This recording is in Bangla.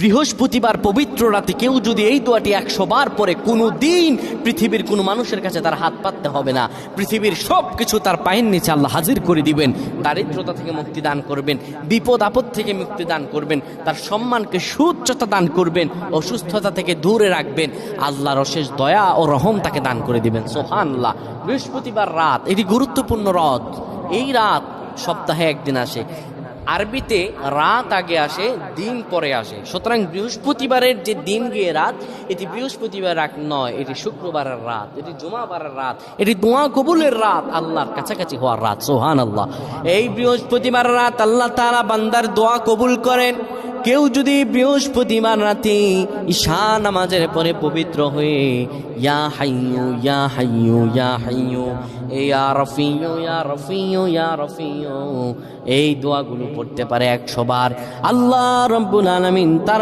বৃহস্পতিবার পবিত্র রাতে কেউ যদি এই দোয়াটি 100 বার পরে, কোনো দিন পৃথিবীর কোনো মানুষের কাছে তার হাত পাততে হবে না। পৃথিবীর সব কিছু তার পায়ের নিচে আল্লাহ হাজির করে দিবেন। দারিদ্রতা থেকে মুক্তি দান করবেন, বিপদ আপদ থেকে মুক্তি দান করবেন, তার সম্মানকে সুউচ্চতা দান করবেন, অসুস্থতা থেকে দূরে রাখবেন। আল্লাহর অশেষ দয়া ও রহম তাকে দান করে দিবেন। সুবহানাল্লাহ। বৃহস্পতিবার রাত এটি গুরুত্বপূর্ণ রাত। এই রাত সপ্তাহে একদিন আসে। আরবিতে রাত আগে আসে, দিন পরে আসে। সুতরাং বৃহস্পতিবারের যে দিন গিয়ে রাত, এটি বৃহস্পতিবার রাত নয়, এটি শুক্রবারের রাত, এটি জুমাবারের রাত, এটি দোয়া কবুলের রাত, আল্লাহর কাছাকাছি হওয়ার রাত। সুবহানাল্লাহ। এই বৃহস্পতিবার রাত আল্লাহ তাআলা বান্দার দোয়া কবুল করেন। কেউ যদি বৃহস্পতিবার রাতে ঈশা নামাজের পরে পবিত্র হয়ে ইয়া হাইয়ু ইয়া হাইয়ু ইয়া হাইয়ু ইয়া রফিয়ু ইয়া রফিয়ু ইয়া রফিয়ু এই দোয়াগুলো পড়তে পারে 100 বার, আল্লাহ রাব্বুল আলামিন তার